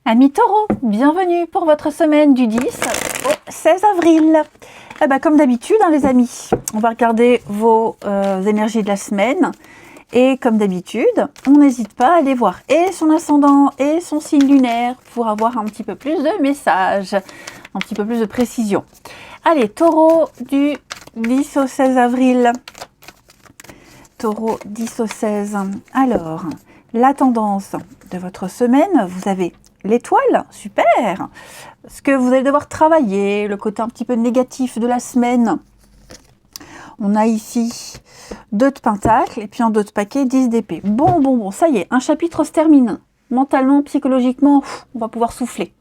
Amis taureaux, bienvenue pour votre semaine du 10 au 16 avril. Comme d'habitude, les amis, on va regarder vos énergies de la semaine. Et comme d'habitude, on n'hésite pas à aller voir et son ascendant et son signe lunaire pour avoir un petit peu plus de messages, un petit peu plus de précision. Allez, taureau du 10 au 16 avril. Taureau 10 au 16. Alors, la tendance de votre semaine, vous avez l'étoile, super. Ce que vous allez devoir travailler, le côté un petit peu négatif de la semaine. On a ici 2 de pentacles et puis en 2 de paquet 10 d'épée. Bon, ça y est, un chapitre se termine. Mentalement, psychologiquement, on va pouvoir souffler.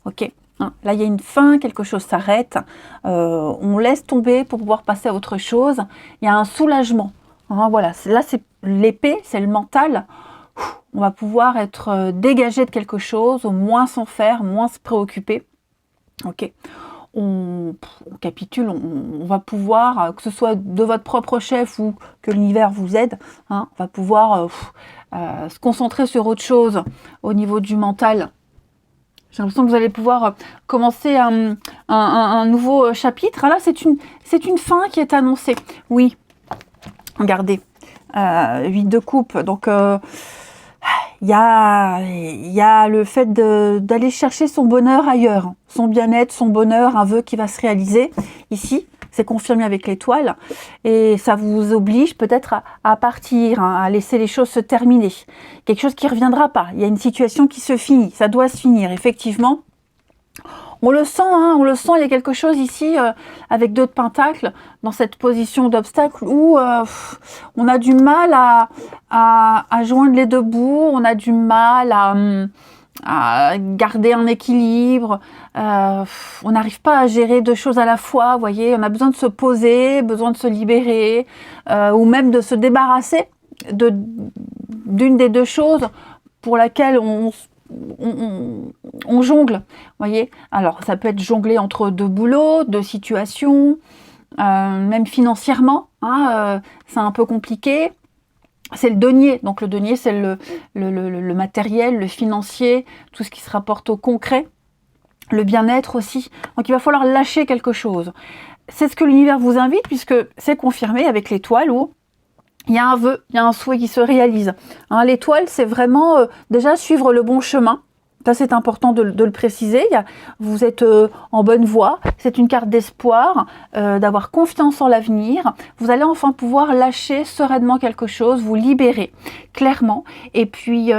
Ok, là il y a une fin, quelque chose s'arrête. On laisse tomber pour pouvoir passer à autre chose. Il y a un soulagement. Voilà, là c'est l'épée, c'est le mental. On va pouvoir être dégagé de quelque chose, moins s'en faire, moins se préoccuper. Ok, on capitule, on va pouvoir, que ce soit de votre propre chef ou que l'univers vous aide, on va pouvoir se concentrer sur autre chose au niveau du mental. J'ai l'impression que vous allez pouvoir commencer un nouveau chapitre. Là, c'est une fin qui est annoncée. Oui, regardez, 8 de coupe, donc... il y a le fait d'aller chercher son bonheur ailleurs, son bien-être, son bonheur, un vœu qui va se réaliser. Ici, c'est confirmé avec l'étoile et ça vous oblige peut-être à partir, à laisser les choses se terminer. Quelque chose qui ne reviendra pas. Il y a une situation qui se finit, ça doit se finir, effectivement. On le sent, il y a quelque chose ici avec 2 de pentacles, dans cette position d'obstacle où on a du mal à joindre les 2 bouts, on a du mal à garder un équilibre, on n'arrive pas à gérer 2 choses à la fois, vous voyez, on a besoin de se poser, besoin de se libérer, ou même de se débarrasser d'une des 2 choses pour laquelle on jongle, voyez. Alors, ça peut être jonglé entre 2 boulots, 2 situations, même financièrement, c'est un peu compliqué. C'est le denier, donc le denier, c'est le matériel, le financier, tout ce qui se rapporte au concret, le bien-être aussi. Donc, il va falloir lâcher quelque chose. C'est ce que l'univers vous invite, puisque c'est confirmé avec l'étoile où il y a un vœu, il y a un souhait qui se réalise. L'étoile, c'est vraiment déjà suivre le bon chemin. Ça, c'est important de le préciser. Vous êtes en bonne voie. C'est une carte d'espoir, d'avoir confiance en l'avenir. Vous allez enfin pouvoir lâcher sereinement quelque chose, vous libérer clairement et puis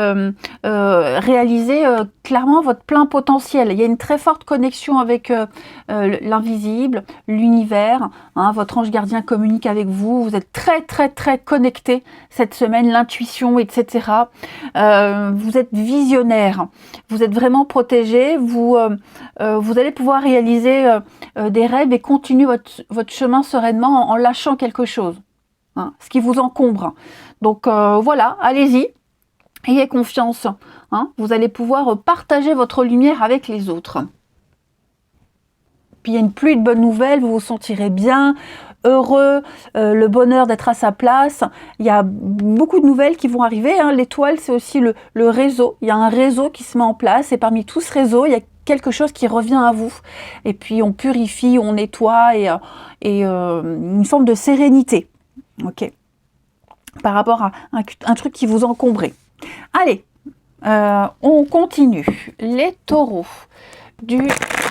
réaliser clairement votre plein potentiel. Il y a une très forte connexion avec l'invisible, l'univers. Votre ange gardien communique avec vous. Vous êtes très connecté cette semaine, l'intuition, etc. Vous êtes visionnaire. Vous êtes vraiment protégé, vous allez pouvoir réaliser des rêves et continuer votre chemin sereinement en lâchant quelque chose, ce qui vous encombre. Donc voilà, allez-y, ayez confiance. Vous allez pouvoir partager votre lumière avec les autres. Puis il y a une pluie de bonnes nouvelles, vous vous sentirez bien, heureux, le bonheur d'être à sa place. Il y a beaucoup de nouvelles qui vont arriver. L'étoile, c'est aussi le réseau. Il y a un réseau qui se met en place et parmi tout ce réseau, il y a quelque chose qui revient à vous. Et puis on purifie, on nettoie et une forme de sérénité. Ok. Par rapport à un truc qui vous encombrait. Allez, on continue. Les taureaux du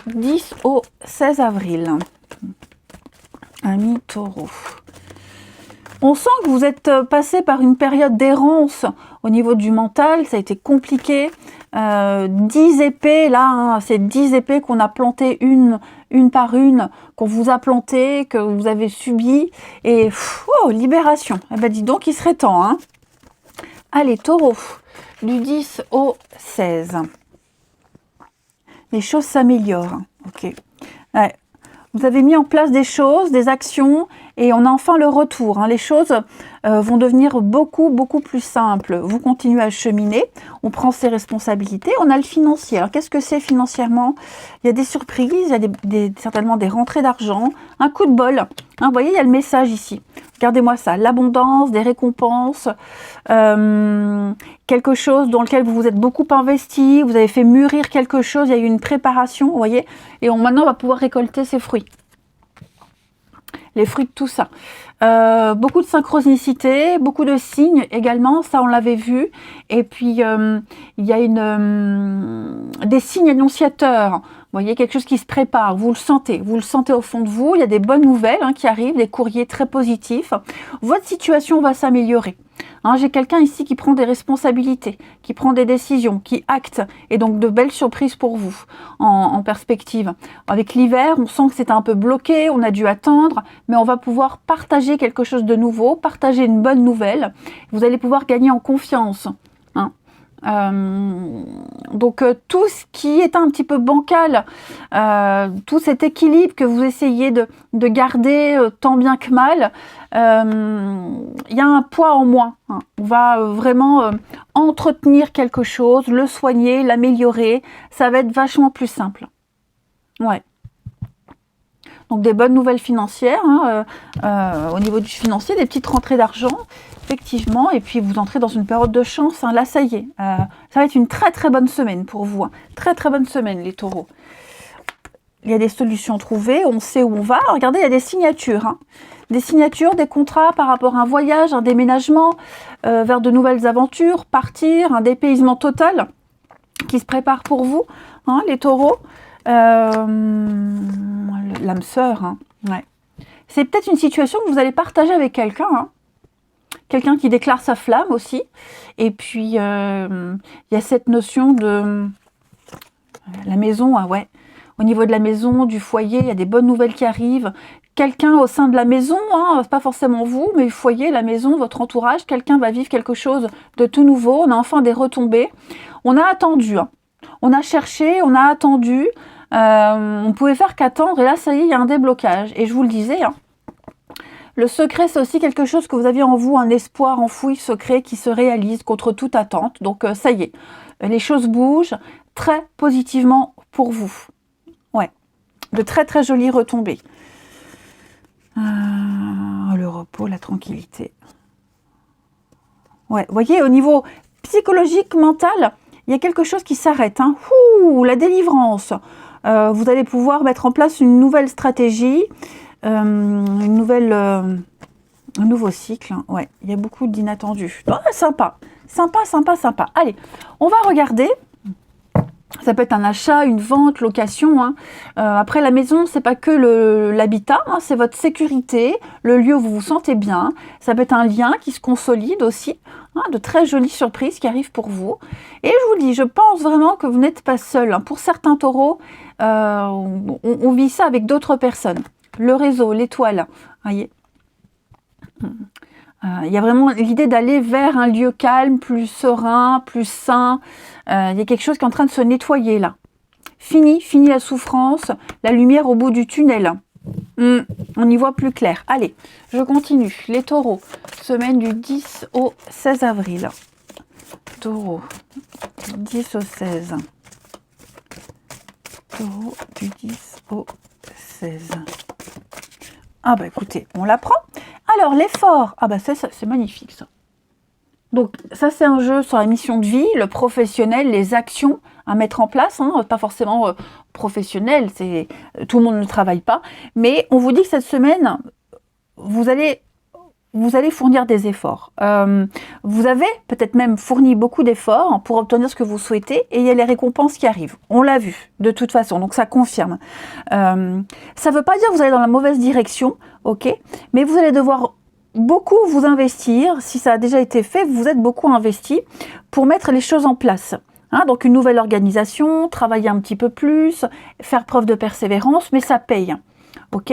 10 au 16 avril. Amis taureaux. On sent que vous êtes passé par une période d'errance au niveau du mental, ça a été compliqué. 10 épées, là, c'est 10 épées qu'on a plantées une par une, qu'on vous a plantées, que vous avez subies. Et libération. Dis donc, il serait temps. Allez, taureau, du 10 au 16. Les choses s'améliorent. Ok. Ouais. Vous avez mis en place des choses, des actions, Et on a enfin le retour, hein. Les choses vont devenir beaucoup plus simples. Vous continuez à cheminer, on prend ses responsabilités, on a le financier. Alors qu'est-ce que c'est financièrement? Il y a des surprises, il y a certainement des rentrées d'argent, un coup de bol. Hein, vous voyez, il y a le message ici. Regardez-moi ça, l'abondance, des récompenses, quelque chose dans lequel vous vous êtes beaucoup investi, vous avez fait mûrir quelque chose, il y a eu une préparation, vous voyez, et maintenant on va pouvoir récolter ses fruits. Les fruits de tout ça. Beaucoup de synchronicité, beaucoup de signes également, ça on l'avait vu. Et puis il y a des signes annonciateurs. Vous voyez, quelque chose qui se prépare, vous le sentez au fond de vous. Il y a des bonnes nouvelles hein, qui arrivent, des courriers très positifs. Votre situation va s'améliorer. Hein, j'ai quelqu'un ici qui prend des responsabilités, qui prend des décisions, qui acte, et donc de belles surprises pour vous en perspective. Avec l'hiver, on sent que c'est un peu bloqué, on a dû attendre, mais on va pouvoir partager quelque chose de nouveau, partager une bonne nouvelle. Vous allez pouvoir gagner en confiance. Hein. Donc tout ce qui est un petit peu bancal, tout cet équilibre que vous essayez de garder tant bien que mal, il y a un poids en moins. Hein. On va vraiment entretenir quelque chose, le soigner, l'améliorer. Ça va être vachement plus simple. Ouais. Donc des bonnes nouvelles financières, hein, au niveau du financier, des petites rentrées d'argent, effectivement, et puis vous entrez dans une période de chance, hein. Là ça y est, ça va être une très bonne semaine pour vous, hein. Très bonne semaine les taureaux. Il y a des solutions trouvées, on sait où on va. Regardez, il y a des signatures, hein. Des signatures, des contrats par rapport à un voyage, un déménagement, vers de nouvelles aventures, partir, un dépaysement total qui se prépare pour vous, hein, les taureaux. L'âme sœur, hein. Ouais. C'est peut-être une situation que vous allez partager avec quelqu'un, hein. Quelqu'un qui déclare sa flamme aussi. Et puis, il y a cette notion de la maison, hein, ouais. Au niveau de la maison, du foyer, il y a des bonnes nouvelles qui arrivent. Quelqu'un au sein de la maison, hein, pas forcément vous, mais le foyer, la maison, votre entourage, quelqu'un va vivre quelque chose de tout nouveau. On a enfin des retombées. On a attendu, hein. On a cherché, on a attendu, on pouvait faire qu'attendre, et là, ça y est, il y a un déblocage. Et je vous le disais, hein, le secret, c'est aussi quelque chose que vous aviez en vous, un espoir enfoui secret qui se réalise contre toute attente. Donc, ça y est, les choses bougent très positivement pour vous. Ouais, de très jolies retombées. Le repos, la tranquillité. Ouais, vous voyez, au niveau psychologique, mental, il y a quelque chose qui s'arrête. Hein. Ouh, la délivrance. Vous allez pouvoir mettre en place une nouvelle stratégie, un nouveau cycle. Hein. Ouais, il y a beaucoup d'inattendus. Oh, sympa. Allez, on va regarder. Ça peut être un achat, une vente, location. Hein. Après, la maison, c'est pas que l'habitat, hein, c'est votre sécurité, le lieu où vous vous sentez bien. Ça peut être un lien qui se consolide aussi. Hein, de très jolies surprises qui arrivent pour vous. Et je vous dis, je pense vraiment que vous n'êtes pas seul. Hein. Pour certains taureaux, on vit ça avec d'autres personnes. Le réseau, l'étoile, voyez. Il y a vraiment l'idée d'aller vers un lieu calme, plus serein, plus sain. Il y a quelque chose qui est en train de se nettoyer là. Fini la souffrance, la lumière au bout du tunnel. On y voit plus clair. Allez, je continue. Les taureaux, semaine du 10 au 16 avril. Taureau, 10 au 16. Taureau, du 10 au 16. Ah bah écoutez, on l'apprend. Alors, l'effort. Ah bah ça c'est magnifique ça. Donc ça c'est un jeu sur la mission de vie, le professionnel, les actions à mettre en place, hein, pas forcément professionnel, tout le monde ne travaille pas, mais on vous dit que cette semaine, vous allez fournir des efforts. Vous avez peut-être même fourni beaucoup d'efforts pour obtenir ce que vous souhaitez, et il y a les récompenses qui arrivent. On l'a vu, de toute façon, donc ça confirme. Ça ne veut pas dire que vous allez dans la mauvaise direction, ok, mais vous allez devoir beaucoup vous investir. Si ça a déjà été fait, vous êtes beaucoup investi pour mettre les choses en place. Hein, donc une nouvelle organisation, travailler un petit peu plus, faire preuve de persévérance, mais ça paye. Ok,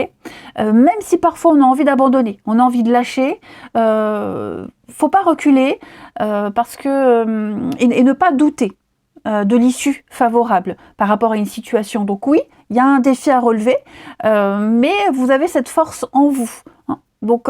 même si parfois on a envie d'abandonner, on a envie de lâcher, faut pas reculer parce que et ne pas douter de l'issue favorable par rapport à une situation. Donc oui, il y a un défi à relever, mais vous avez cette force en vous. Hein. Donc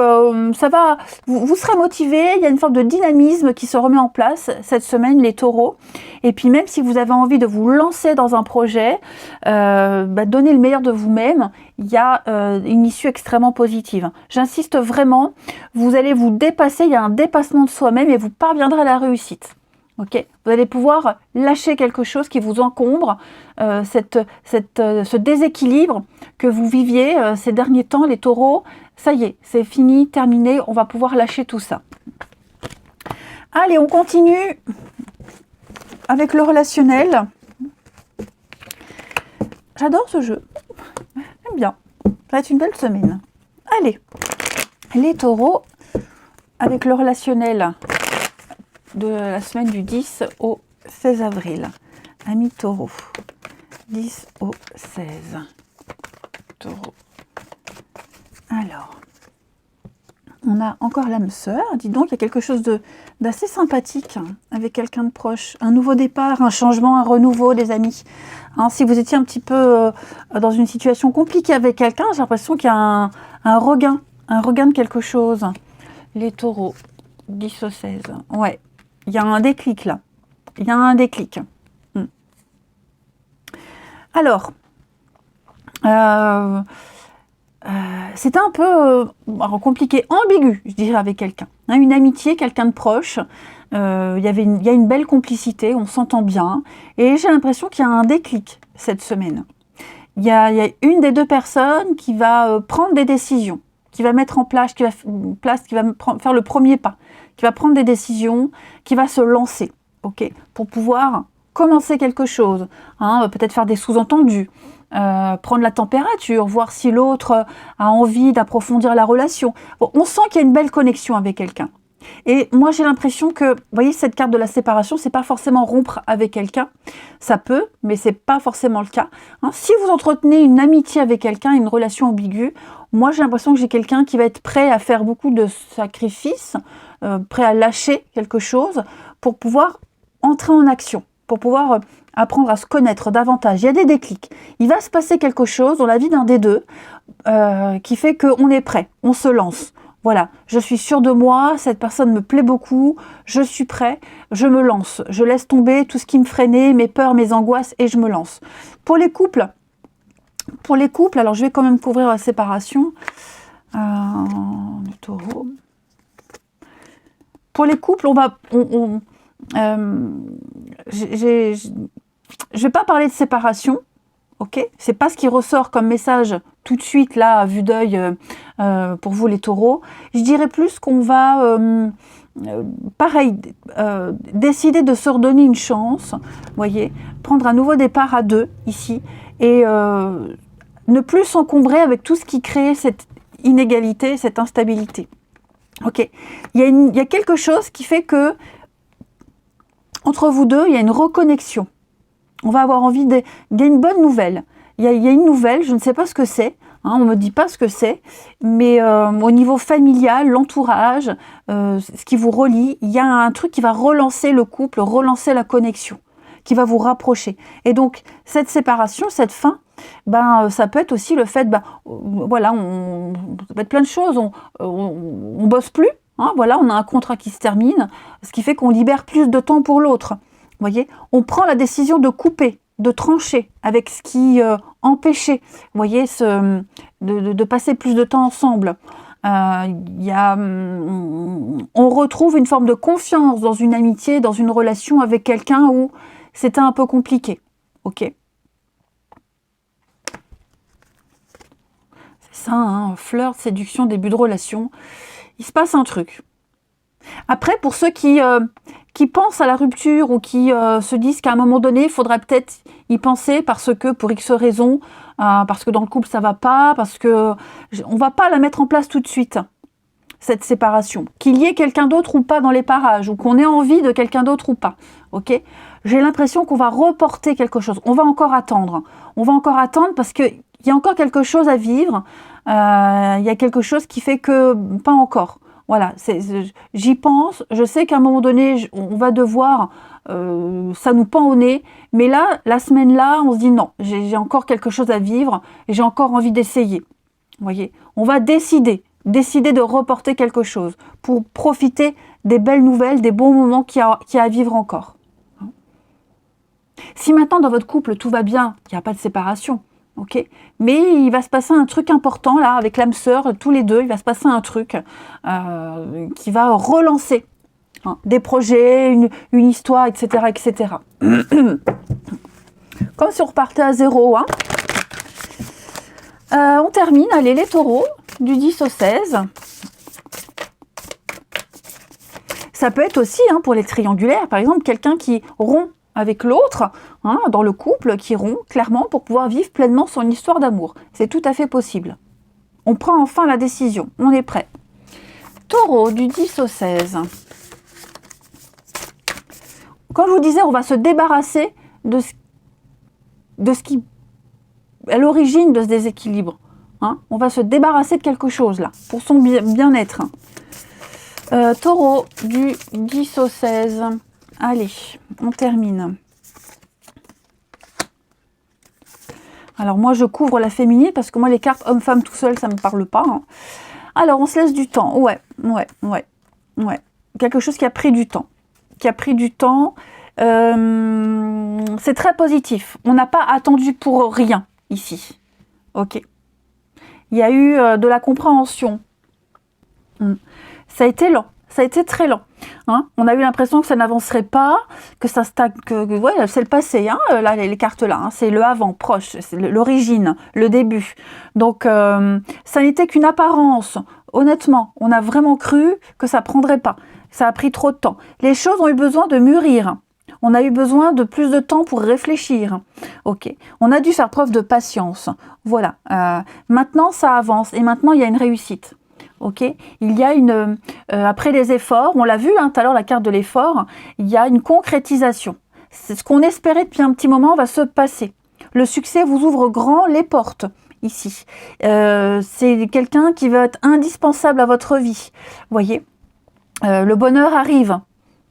ça va, vous serez motivé, il y a une forme de dynamisme qui se remet en place cette semaine, les taureaux. Et puis même si vous avez envie de vous lancer dans un projet, donnez le meilleur de vous-même, il y a une issue extrêmement positive. J'insiste vraiment, vous allez vous dépasser, il y a un dépassement de soi-même et vous parviendrez à la réussite. Okay, vous allez pouvoir lâcher quelque chose qui vous encombre, ce déséquilibre que vous viviez ces derniers temps, les taureaux. Ça y est, c'est fini, terminé, on va pouvoir lâcher tout ça. Allez, on continue avec le relationnel. J'adore ce jeu, j'aime bien, ça va être une belle semaine. Allez, les taureaux, avec le relationnel de la semaine du 10 au 16 avril. Amis taureaux, 10 au 16. Taureau. Alors, on a encore l'âme sœur. Dis donc, il y a quelque chose d'assez sympathique avec quelqu'un de proche. Un nouveau départ, un changement, un renouveau, les amis. Hein, si vous étiez un petit peu dans une situation compliquée avec quelqu'un, j'ai l'impression qu'il y a un regain de quelque chose. Les taureaux, 10 au 16. Ouais, il y a un déclic là. Il y a un déclic. Alors, c'était un peu compliqué, ambigu, je dirais, avec quelqu'un. Hein, une amitié, quelqu'un de proche. Il y a une belle complicité, on s'entend bien. Et j'ai l'impression qu'il y a un déclic cette semaine. Il y a une des deux personnes qui va prendre des décisions, qui va mettre en place, qui va faire le premier pas, qui va prendre des décisions, qui va se lancer, ok, pour pouvoir commencer quelque chose, hein, peut-être faire des sous-entendus, prendre la température, voir si l'autre a envie d'approfondir la relation. Bon, on sent qu'il y a une belle connexion avec quelqu'un. Et moi, j'ai l'impression que, vous voyez, cette carte de la séparation, c'est pas forcément rompre avec quelqu'un. Ça peut, mais c'est pas forcément le cas. Hein, si vous entretenez une amitié avec quelqu'un, une relation ambiguë, moi, j'ai l'impression que j'ai quelqu'un qui va être prêt à faire beaucoup de sacrifices, prêt à lâcher quelque chose pour pouvoir entrer en action, pour pouvoir apprendre à se connaître davantage. Il y a des déclics. Il va se passer quelque chose dans la vie d'un des deux qui fait qu'on est prêt, on se lance. Voilà, je suis sûre de moi, cette personne me plaît beaucoup, je suis prêt, je me lance. Je laisse tomber tout ce qui me freinait, mes peurs, mes angoisses, et je me lance. Pour les couples, alors je vais quand même couvrir la séparation. Le taureau. Pour les couples, je vais pas parler de séparation, ok? C'est pas ce qui ressort comme message tout de suite là à vue d'œil pour vous les taureaux. Je dirais plus qu'on va décider de se redonner une chance, voyez, prendre un nouveau départ à deux ici et ne plus s'encombrer avec tout ce qui crée cette inégalité, cette instabilité. Ok, il y a quelque chose qui fait que entre vous deux, il y a une reconnexion. On va avoir envie il y a une bonne nouvelle. Il y a une nouvelle, je ne sais pas ce que c'est, hein, on ne me dit pas ce que c'est, mais au niveau familial, l'entourage, ce qui vous relie, il y a un truc qui va relancer le couple, relancer la connexion, qui va vous rapprocher. Et donc, cette séparation, cette fin, ça peut être aussi le fait, voilà, ça peut être plein de choses, on bosse plus, hein, voilà, on a un contrat qui se termine, ce qui fait qu'on libère plus de temps pour l'autre. Vous voyez, on prend la décision de couper, de trancher avec ce qui empêchait, vous voyez, de passer plus de temps ensemble. On retrouve une forme de confiance dans une amitié, dans une relation avec quelqu'un où c'était un peu compliqué. Ok. C'est ça, hein, flirt, séduction, début de relation. Il se passe un truc. Après, pour ceux qui pensent à la rupture ou qui se disent qu'à un moment donné, il faudrait peut-être y penser parce que, pour X raisons, parce que dans le couple ça va pas, parce que on va pas la mettre en place tout de suite, cette séparation. Qu'il y ait quelqu'un d'autre ou pas dans les parages, ou qu'on ait envie de quelqu'un d'autre ou pas. Ok ? J'ai l'impression qu'on va reporter quelque chose. On va encore attendre. On va encore attendre parce qu'il y a encore quelque chose à vivre. Il y a quelque chose qui fait que pas encore. Voilà, j'y pense, je sais qu'à un moment donné, on va devoir, ça nous pend au nez, mais là, la semaine-là, on se dit non, j'ai encore quelque chose à vivre, et j'ai encore envie d'essayer. Vous voyez, on va décider décidez de reporter quelque chose pour profiter des belles nouvelles, des bons moments qu'il y a à vivre encore. Si maintenant dans votre couple tout va bien, il n'y a pas de séparation, ok, mais il va se passer un truc important là avec l'âme sœur, tous les deux, il va se passer un truc qui va relancer des projets, une histoire, etc., etc. Comme si on repartait à zéro. Hein. On termine, allez, les taureaux, du 10 au 16. Ça peut être aussi, hein, pour les triangulaires, par exemple, quelqu'un qui rompt avec l'autre, hein, dans le couple, qui rompt clairement pour pouvoir vivre pleinement son histoire d'amour. C'est tout à fait possible. On prend enfin la décision, on est prêt. Taureau, du 10 au 16. Quand je vous disais, on va se débarrasser de ce qui est à l'origine de ce déséquilibre. Hein, on va se débarrasser de quelque chose là, pour son bien-être. Taureau, du 10 au 16. Allez, on termine. Alors moi, je couvre la féminine parce que moi, les cartes homme-femme tout seul, ça ne me parle pas. Hein. Alors, on se laisse du temps. Ouais. Quelque chose qui a pris du temps. C'est très positif. On n'a pas attendu pour rien ici. Ok. Il y a eu de la compréhension. Ça a été lent. Ça a été très lent. Hein, on a eu l'impression que ça n'avancerait pas, que ça stagne, ouais, c'est le passé, hein, là, les cartes là, hein, c'est le avant, proche, c'est l'origine, le début. Donc, ça n'était qu'une apparence. Honnêtement, on a vraiment cru que ça prendrait pas. Ça a pris trop de temps. Les choses ont eu besoin de mûrir. On a eu besoin de plus de temps pour réfléchir. Ok. On a dû faire preuve de patience. Voilà. Maintenant, ça avance et maintenant, il y a une réussite. Ok, il y a après les efforts, on l'a vu tout à l'heure, la carte de l'effort, il y a une concrétisation. C'est ce qu'on espérait depuis un petit moment va se passer. Le succès vous ouvre grand les portes ici. C'est quelqu'un qui va être indispensable à votre vie. Vous voyez, le bonheur arrive.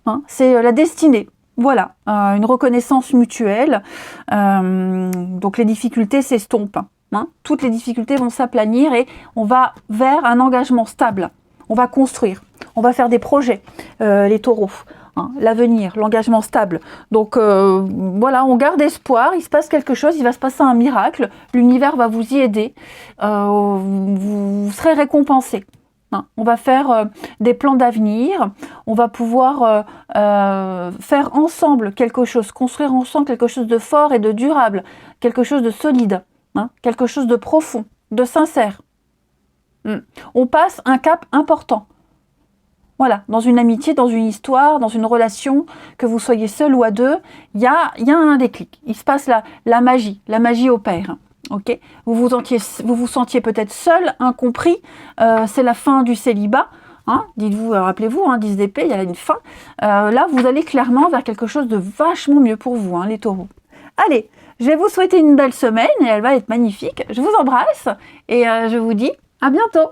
Hein, c'est la destinée. Voilà, une reconnaissance mutuelle. Donc les difficultés s'estompent. Hein, toutes les difficultés vont s'aplanir et on va vers un engagement stable. On va construire, on va faire des projets, les taureaux, hein, l'avenir, l'engagement stable. Donc voilà, on garde espoir, il se passe quelque chose, il va se passer un miracle, l'univers va vous y aider, vous serez récompensé. Hein, on va faire des plans d'avenir, on va pouvoir faire ensemble quelque chose, construire ensemble quelque chose de fort et de durable, quelque chose de solide. Hein, quelque chose de profond, de sincère. On passe un cap important. Voilà, dans une amitié, dans une histoire, dans une relation, que vous soyez seul ou à deux, il y a un déclic. Il se passe la magie opère. Okay, vous vous sentiez peut-être seul, incompris, c'est la fin du célibat. Hein, dites-vous, rappelez-vous, 10 d'épée, il y a une fin. Là, vous allez clairement vers quelque chose de vachement mieux pour vous, hein, les taureaux. Allez, je vais vous souhaiter une belle semaine et elle va être magnifique. Je vous embrasse et je vous dis à bientôt.